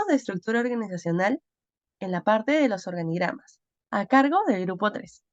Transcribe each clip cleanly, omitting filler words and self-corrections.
Hablemos de estructura organizacional en la parte de los organigramas, a cargo del grupo 3.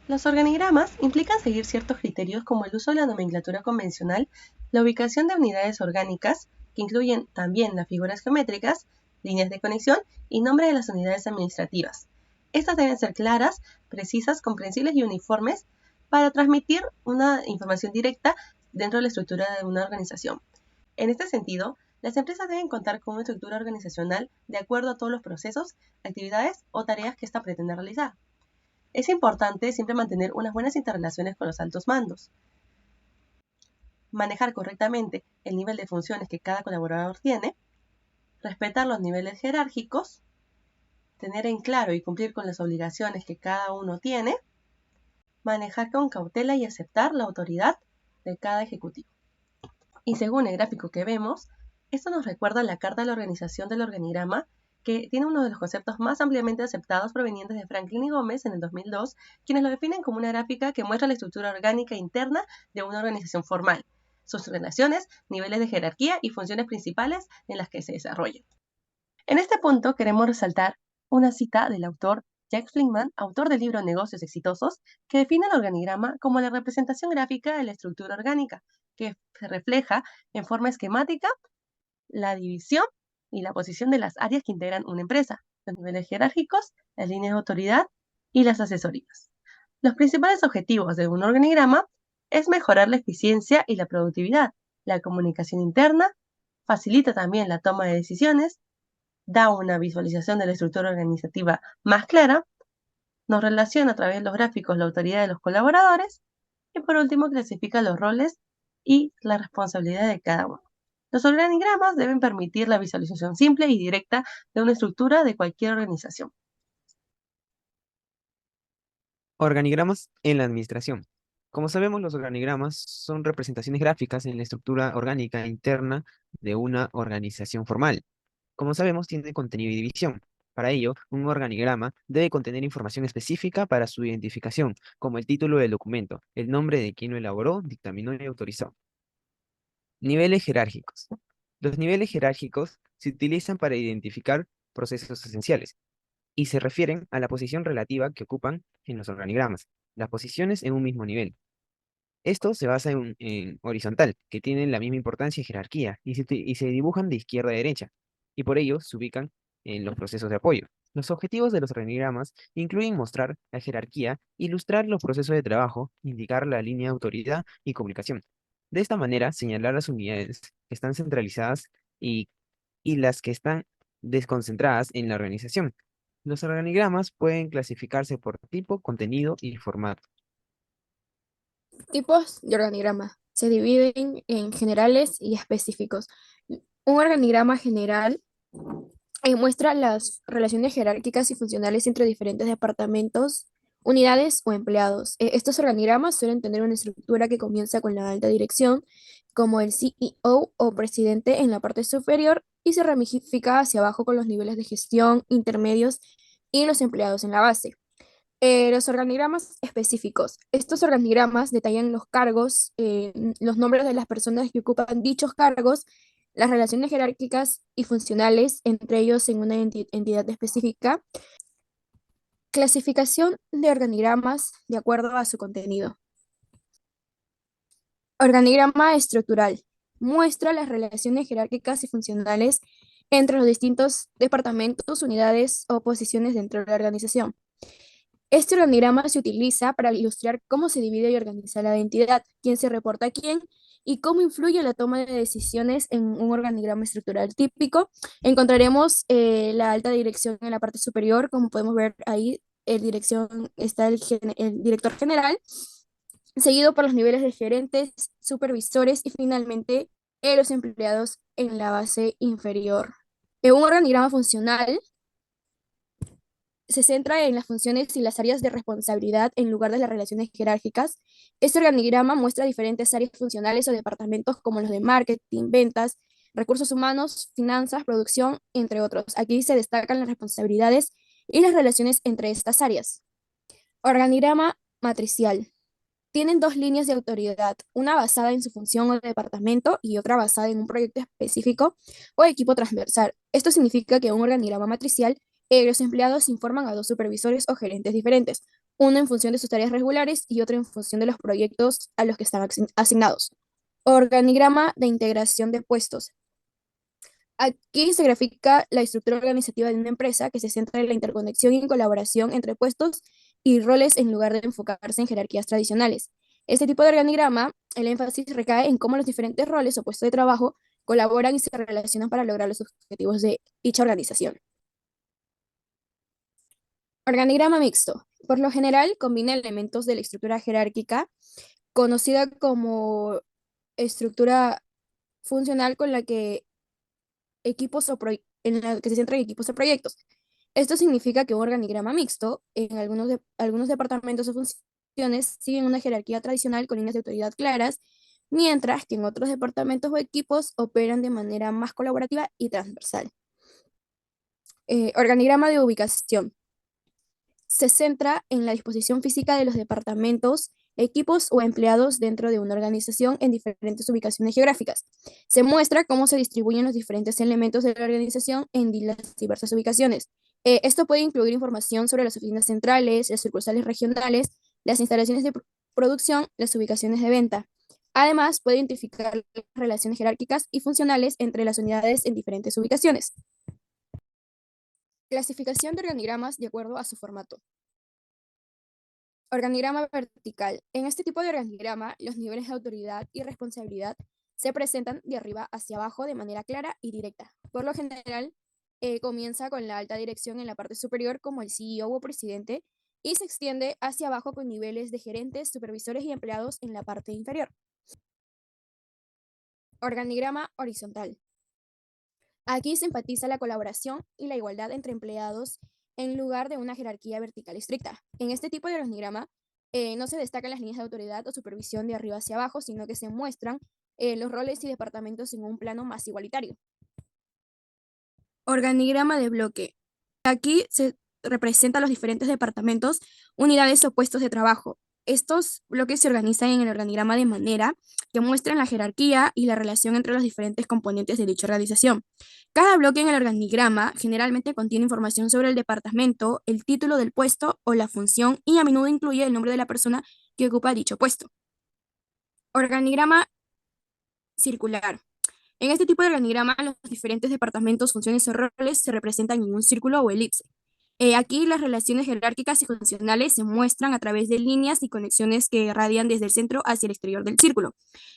Los organigramas implican seguir ciertos criterios como el uso de la nomenclatura convencional, la ubicación de unidades orgánicas, que incluyen también las figuras geométricas, líneas de conexión y nombre de las unidades administrativas. Estas deben ser claras, precisas, comprensibles y uniformes para transmitir una información directa dentro de la estructura de una organización. En este sentido, las empresas deben contar con una estructura organizacional de acuerdo a todos los procesos, actividades o tareas que ésta pretende realizar. Es importante siempre mantener unas buenas interrelaciones con los altos mandos, manejar correctamente el nivel de funciones que cada colaborador tiene, respetar los niveles jerárquicos, tener en claro y cumplir con las obligaciones que cada uno tiene, manejar con cautela y aceptar la autoridad de cada ejecutivo. Y según el gráfico que vemos, esto nos recuerda la Carta de la Organización del Organigrama, que tiene uno de los conceptos más ampliamente aceptados provenientes de Franklin y Gómez en el 2002, quienes lo definen como una gráfica que muestra la estructura orgánica interna de una organización formal, sus relaciones, niveles de jerarquía y funciones principales en las que se desarrollan. En este punto queremos resaltar una cita del autor Jack Flinkman, autor del libro Negocios Exitosos, que define el organigrama como la representación gráfica de la estructura orgánica, que se refleja en forma esquemática la división y la posición de las áreas que integran una empresa, los niveles jerárquicos, las líneas de autoridad y las asesorías. Los principales objetivos de un organigrama es mejorar la eficiencia y la productividad, la comunicación interna, facilita también la toma de decisiones, da una visualización de la estructura organizativa más clara, nos relaciona a través de los gráficos la autoridad de los colaboradores y por último clasifica los roles y la responsabilidad de cada uno. Los organigramas deben permitir la visualización simple y directa de una estructura de cualquier organización. Organigramas en la administración. Como sabemos, los organigramas son representaciones gráficas en la estructura orgánica interna de una organización formal. Como sabemos, tiene contenido y división. Para ello, un organigrama debe contener información específica para su identificación, como el título del documento, el nombre de quien lo elaboró, dictaminó y autorizó. Niveles jerárquicos. Los niveles jerárquicos se utilizan para identificar procesos esenciales y se refieren a la posición relativa que ocupan en los organigramas, las posiciones en un mismo nivel. Esto se basa en horizontal, que tienen la misma importancia y jerarquía, y se dibujan de izquierda a derecha, y por ello se ubican en los procesos de apoyo. Los objetivos de los organigramas incluyen mostrar la jerarquía, ilustrar los procesos de trabajo, indicar la línea de autoridad y comunicación. De esta manera, señalar las unidades que están centralizadas y, y las que están desconcentradas en la organización. Los organigramas pueden clasificarse por tipo, contenido y formato. Tipos de organigrama. Se dividen en generales y específicos. Un organigrama general muestra las relaciones jerárquicas y funcionales entre diferentes departamentos, unidades o empleados. Estos organigramas suelen tener una estructura que comienza con la alta dirección, como el CEO o presidente en la parte superior, y se ramifica hacia abajo con los niveles de gestión, intermedios y los empleados en la base. Los organigramas específicos. Estos organigramas detallan los cargos, los nombres de las personas que ocupan dichos cargos, las relaciones jerárquicas y funcionales entre ellos en una entidad específica. Clasificación de organigramas de acuerdo a su contenido. Organigrama estructural. Muestra las relaciones jerárquicas y funcionales entre los distintos departamentos, unidades o posiciones dentro de la organización. Este organigrama se utiliza para ilustrar cómo se divide y organiza la entidad, quién se reporta a quién y cómo influye la toma de decisiones en un organigrama estructural típico. Encontraremos la alta dirección en la parte superior, como podemos ver ahí, está el director general, seguido por los niveles de gerentes, supervisores y finalmente los empleados en la base inferior. Un organigrama funcional se centra en las funciones y las áreas de responsabilidad en lugar de las relaciones jerárquicas. Este organigrama muestra diferentes áreas funcionales o departamentos como los de marketing, ventas, recursos humanos, finanzas, producción, entre otros. Aquí se destacan las responsabilidades y las relaciones entre estas áreas. Organigrama matricial. Tienen dos líneas de autoridad, una basada en su función o departamento y otra basada en un proyecto específico o equipo transversal. Esto significa que en un organigrama matricial, los empleados informan a dos supervisores o gerentes diferentes, uno en función de sus tareas regulares y otro en función de los proyectos a los que están asignados. Organigrama de integración de puestos. Aquí se grafica la estructura organizativa de una empresa que se centra en la interconexión y colaboración entre puestos y roles en lugar de enfocarse en jerarquías tradicionales. Este tipo de organigrama, el énfasis recae en cómo los diferentes roles o puestos de trabajo colaboran y se relacionan para lograr los objetivos de dicha organización. Organigrama mixto. Por lo general, combina elementos de la estructura jerárquica, conocida como estructura funcional con la que en la que se centra en equipos o proyectos. Esto significa que un organigrama mixto en algunos departamentos o funciones siguen una jerarquía tradicional con líneas de autoridad claras, mientras que en otros departamentos o equipos operan de manera más colaborativa y transversal. Organigrama de ubicación. Se centra en la disposición física de los departamentos, equipos o empleados dentro de una organización en diferentes ubicaciones geográficas. Se muestra cómo se distribuyen los diferentes elementos de la organización en las diversas ubicaciones. Esto puede incluir información sobre las oficinas centrales, las sucursales regionales, las instalaciones de producción, las ubicaciones de venta. Además, puede identificar las relaciones jerárquicas y funcionales entre las unidades en diferentes ubicaciones. Clasificación de organigramas de acuerdo a su formato. Organigrama vertical. En este tipo de organigrama, los niveles de autoridad y responsabilidad se presentan de arriba hacia abajo de manera clara y directa. Por lo general, comienza con la alta dirección en la parte superior como el CEO o presidente y se extiende hacia abajo con niveles de gerentes, supervisores y empleados en la parte inferior. Organigrama horizontal. Aquí se enfatiza la colaboración y la igualdad entre empleados en lugar de una jerarquía vertical estricta. En este tipo de organigrama no se destacan las líneas de autoridad o supervisión de arriba hacia abajo, sino que se muestran los roles y departamentos en un plano más igualitario. Organigrama de bloque. Aquí se representan los diferentes departamentos, unidades o puestos de trabajo. Estos bloques se organizan en el organigrama de manera que muestran la jerarquía y la relación entre los diferentes componentes de dicha organización. Cada bloque en el organigrama generalmente contiene información sobre el departamento, el título del puesto o la función y a menudo incluye el nombre de la persona que ocupa dicho puesto. Organigrama circular. En este tipo de organigrama, los diferentes departamentos, funciones o roles se representan en un círculo o elipse. Aquí las relaciones jerárquicas y funcionales se muestran a través de líneas y conexiones que irradian desde el centro hacia el exterior del círculo.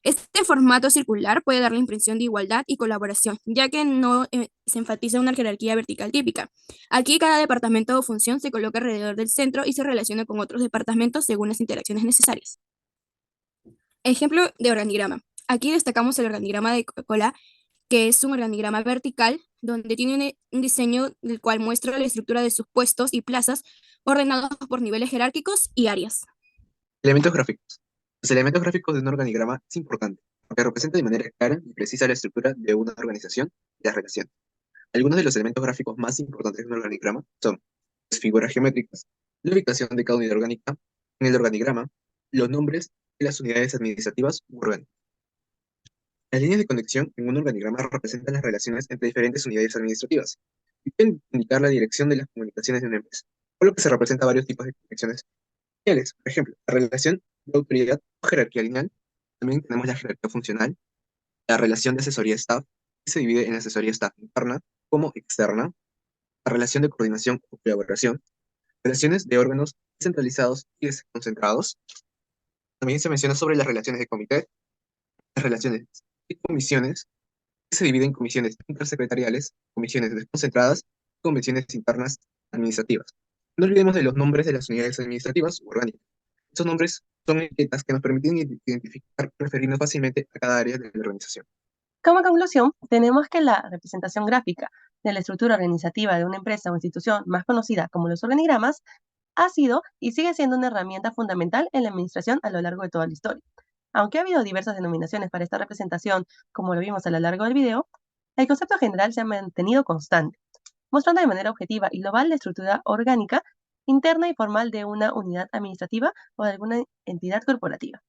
Este formato circular puede dar la impresión de igualdad y colaboración, ya que no se enfatiza una jerarquía vertical típica. Aquí cada departamento o función se coloca alrededor del centro y se relaciona con otros departamentos según las interacciones necesarias. Ejemplo de organigrama. Aquí destacamos el organigrama de Coca-Cola, que es un organigrama vertical donde tiene un diseño del cual muestra la estructura de sus puestos y plazas ordenados por niveles jerárquicos y áreas. Elementos gráficos. Los elementos gráficos de un organigrama es importante, porque representa de manera clara y precisa la estructura de una organización y las relaciones. Algunos de los elementos gráficos más importantes de un organigrama son las figuras geométricas, la ubicación de cada unidad orgánica en el organigrama, los nombres de las unidades administrativas u orgánicas. Las líneas de conexión en un organigrama representan las relaciones entre diferentes unidades administrativas y pueden indicar la dirección de las comunicaciones de una empresa, por lo que se representa varios tipos de conexiones lineales. Por ejemplo, la relación de autoridad o jerarquía lineal. También tenemos la jerarquía funcional, la relación de asesoría-staff, que se divide en asesoría staff interna como externa, la relación de coordinación o colaboración, relaciones de órganos centralizados y desconcentrados. También se menciona sobre las relaciones de comité, las relaciones de comisiones, que se dividen en comisiones intersecretariales, comisiones desconcentradas y comisiones internas administrativas. No olvidemos de los nombres de las unidades administrativas u orgánicas. Estos nombres son etiquetas que nos permiten identificar, referirnos fácilmente a cada área de la organización. Como conclusión, tenemos que la representación gráfica de la estructura organizativa de una empresa o institución más conocida como los organigramas ha sido y sigue siendo una herramienta fundamental en la administración a lo largo de toda la historia. Aunque ha habido diversas denominaciones para esta representación, como lo vimos a lo largo del video, el concepto general se ha mantenido constante, mostrando de manera objetiva y global la estructura orgánica interna y formal de una unidad administrativa o de alguna entidad corporativa.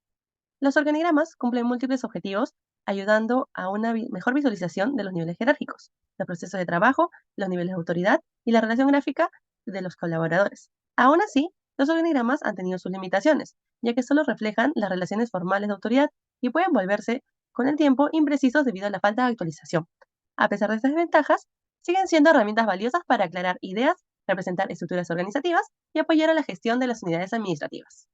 Los organigramas cumplen múltiples objetivos, ayudando a una mejor visualización de los niveles jerárquicos, los procesos de trabajo, los niveles de autoridad y la relación gráfica de los colaboradores. Aún así, los organigramas han tenido sus limitaciones, ya que solo reflejan las relaciones formales de autoridad y pueden volverse, con el tiempo, imprecisos debido a la falta de actualización. A pesar de estas desventajas, siguen siendo herramientas valiosas para aclarar ideas, representar estructuras organizativas y apoyar a la gestión de las unidades administrativas.